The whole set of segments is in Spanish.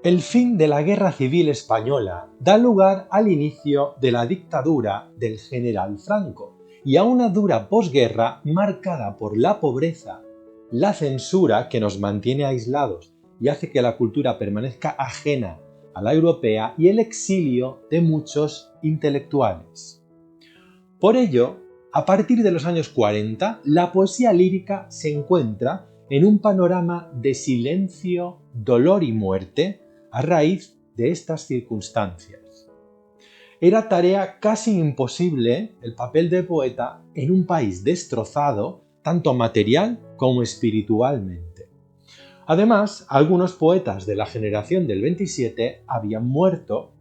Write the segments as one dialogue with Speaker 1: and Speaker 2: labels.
Speaker 1: El fin de la Guerra Civil Española da lugar al inicio de la dictadura del general Franco y a una dura posguerra marcada por la pobreza, la censura que nos mantiene aislados y hace que la cultura permanezca ajena a la europea y el exilio de muchos intelectuales. Por ello, a partir de los años 40, la poesía lírica se encuentra en un panorama de silencio, dolor y muerte a raíz de estas circunstancias. Era tarea casi imposible el papel de poeta en un país destrozado, tanto material como espiritualmente. Además, algunos poetas de la generación del 27 habían muerto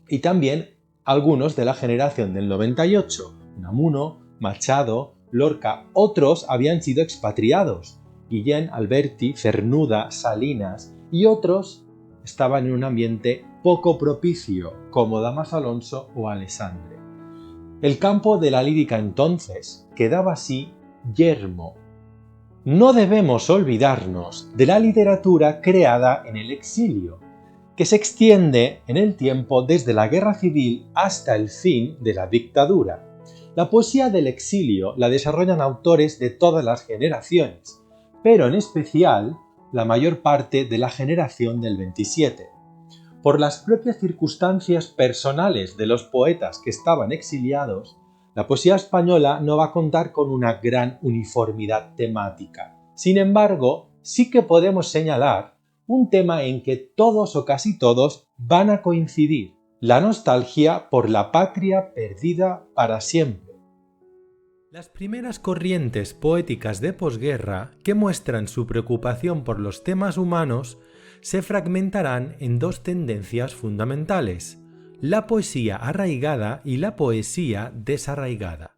Speaker 1: y también algunos de la generación del 98, Unamuno, Machado, Lorca. Otros habían sido expatriados, Guillén, Alberti, Cernuda, Salinas, y otros estaban en un ambiente poco propicio, como Dámaso Alonso o Alessandre. El campo de la lírica entonces quedaba así yermo. No debemos olvidarnos de la literatura creada en el exilio, que se extiende en el tiempo desde la Guerra Civil hasta el fin de la dictadura. La poesía del exilio la desarrollan autores de todas las generaciones, pero en especial la mayor parte de la generación del 27. Por las propias circunstancias personales de los poetas que estaban exiliados, la poesía española no va a contar con una gran uniformidad temática. Sin embargo, sí que podemos señalar un tema en que todos o casi todos van a coincidir: la nostalgia por la patria perdida para siempre.
Speaker 2: Las primeras corrientes poéticas de posguerra, que muestran su preocupación por los temas humanos, se fragmentarán en dos tendencias fundamentales: la poesía arraigada y la poesía desarraigada.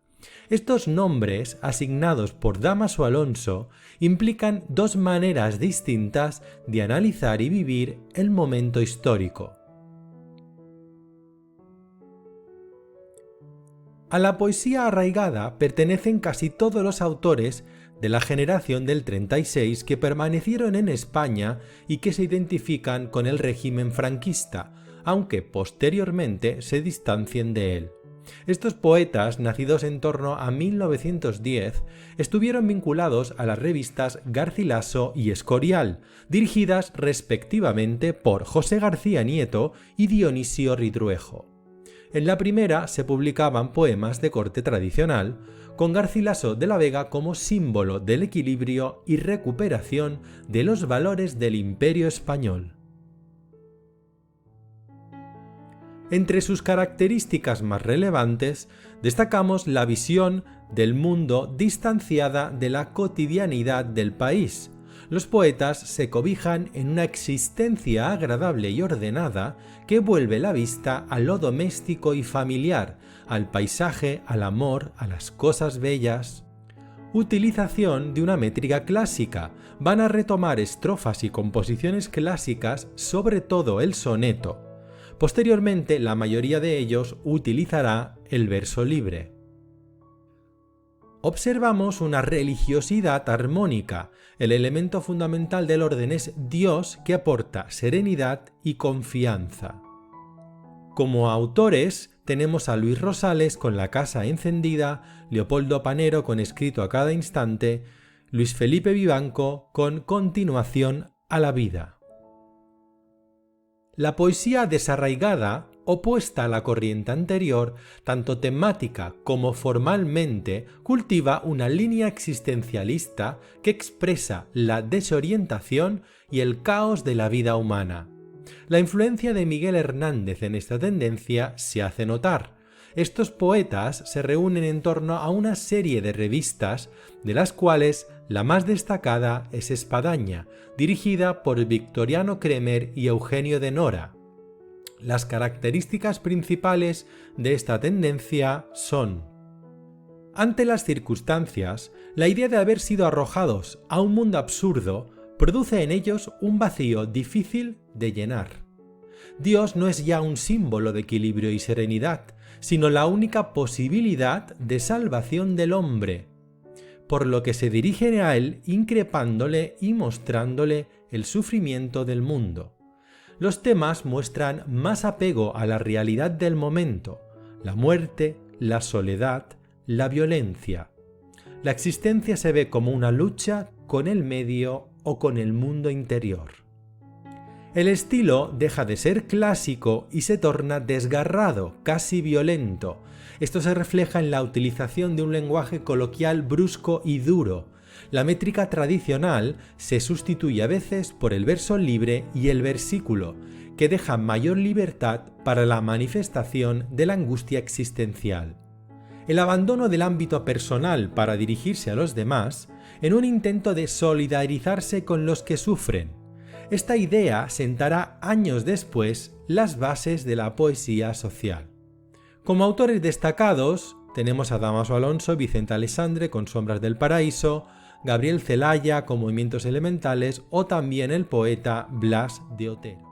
Speaker 2: Estos nombres, asignados por Dámaso Alonso, implican dos maneras distintas de analizar y vivir el momento histórico. A la poesía arraigada pertenecen casi todos los autores de la generación del 36 que permanecieron en España y que se identifican con el régimen franquista, aunque posteriormente se distancien de él. Estos poetas, nacidos en torno a 1910, estuvieron vinculados a las revistas Garcilaso y Escorial, dirigidas respectivamente por José García Nieto y Dionisio Ridruejo. En la primera se publicaban poemas de corte tradicional, con Garcilaso de la Vega como símbolo del equilibrio y recuperación de los valores del Imperio español. Entre sus características más relevantes destacamos la visión del mundo distanciada de la cotidianidad del país. Los poetas se cobijan en una existencia agradable y ordenada que vuelve la vista a lo doméstico y familiar, al paisaje, al amor, a las cosas bellas. Utilización de una métrica clásica. Van a retomar estrofas y composiciones clásicas, sobre todo el soneto. Posteriormente, la mayoría de ellos utilizará el verso libre. Observamos una religiosidad armónica. El elemento fundamental del orden es Dios, que aporta serenidad y confianza. Como autores tenemos a Luis Rosales con La casa encendida, Leopoldo Panero con Escrito a cada instante, Luis Felipe Vivanco con Continuación a la vida. La poesía desarraigada, opuesta a la corriente anterior, tanto temática como formalmente, cultiva una línea existencialista que expresa la desorientación y el caos de la vida humana. La influencia de Miguel Hernández en esta tendencia se hace notar. Estos poetas se reúnen en torno a una serie de revistas, de las cuales la más destacada es Espadaña, dirigida por Victoriano Cremer y Eugenio de Nora. Las características principales de esta tendencia son: ante las circunstancias, la idea de haber sido arrojados a un mundo absurdo produce en ellos un vacío difícil de llenar. Dios no es ya un símbolo de equilibrio y serenidad, sino la única posibilidad de salvación del hombre, por lo que se dirigen a él increpándole y mostrándole el sufrimiento del mundo. Los temas muestran más apego a la realidad del momento, la muerte, la soledad, la violencia. La existencia se ve como una lucha con el medio o con el mundo interior. El estilo deja de ser clásico y se torna desgarrado, casi violento. Esto se refleja en la utilización de un lenguaje coloquial brusco y duro. La métrica tradicional se sustituye a veces por el verso libre y el versículo, que deja mayor libertad para la manifestación de la angustia existencial. El abandono del ámbito personal para dirigirse a los demás, en un intento de solidarizarse con los que sufren. Esta idea sentará años después las bases de la poesía social. Como autores destacados tenemos a Dámaso Alonso, Vicente Aleixandre con Sombras del Paraíso, Gabriel Celaya con Movimientos Elementales o también el poeta Blas de Otero.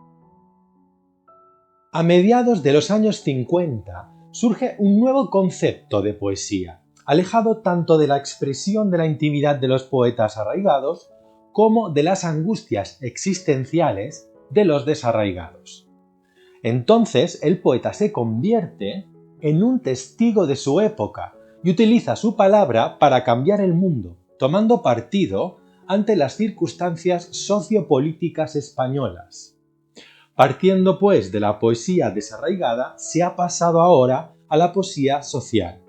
Speaker 1: A mediados de los años 50 surge un nuevo concepto de poesía, alejado tanto de la expresión de la intimidad de los poetas arraigados como de las angustias existenciales de los desarraigados. Entonces el poeta se convierte en un testigo de su época y utiliza su palabra para cambiar el mundo, tomando partido ante las circunstancias sociopolíticas españolas. Partiendo pues de la poesía desarraigada, se ha pasado ahora a la poesía social.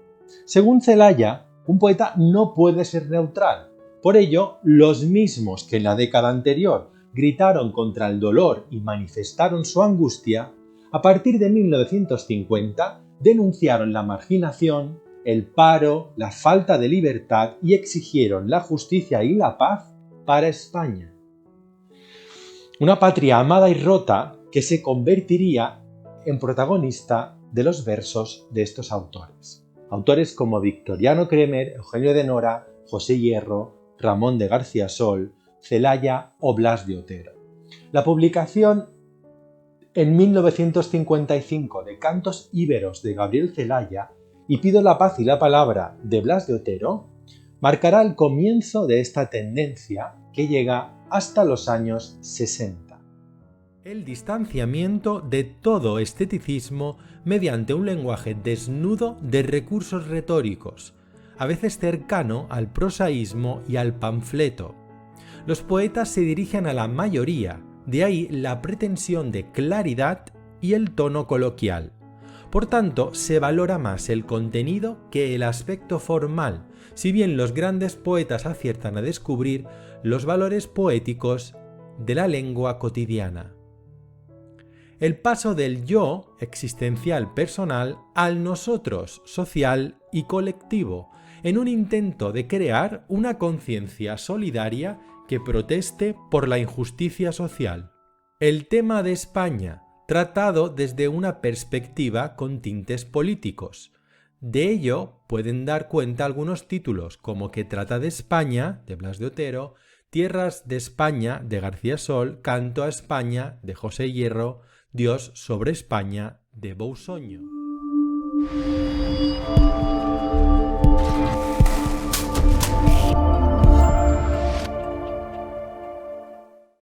Speaker 1: Según Celaya, un poeta no puede ser neutral. Por ello, los mismos que en la década anterior gritaron contra el dolor y manifestaron su angustia, a partir de 1950 denunciaron la marginación, el paro, la falta de libertad y exigieron la justicia y la paz para España. Una patria amada y rota que se convertiría en protagonista de los versos de estos autores. Autores como Victoriano Cremer, Eugenio de Nora, José Hierro, Ramón de García Sol, Celaya o Blas de Otero. La publicación en 1955 de Cantos íberos de Gabriel Celaya y Pido la paz y la palabra de Blas de Otero marcará el comienzo de esta tendencia que llega hasta los años 60.
Speaker 2: El distanciamiento de todo esteticismo mediante un lenguaje desnudo de recursos retóricos, a veces cercano al prosaísmo y al panfleto. Los poetas se dirigen a la mayoría, de ahí la pretensión de claridad y el tono coloquial. Por tanto, se valora más el contenido que el aspecto formal, si bien los grandes poetas aciertan a descubrir los valores poéticos de la lengua cotidiana. El paso del yo existencial personal al nosotros social y colectivo, en un intento de crear una conciencia solidaria que proteste por la injusticia social. El tema de España, tratado desde una perspectiva con tintes políticos. De ello pueden dar cuenta algunos títulos como Que trata de España, de Blas de Otero, Tierras de España, de García Sol, Canto a España, de José Hierro, Dios sobre España, de Bousoño.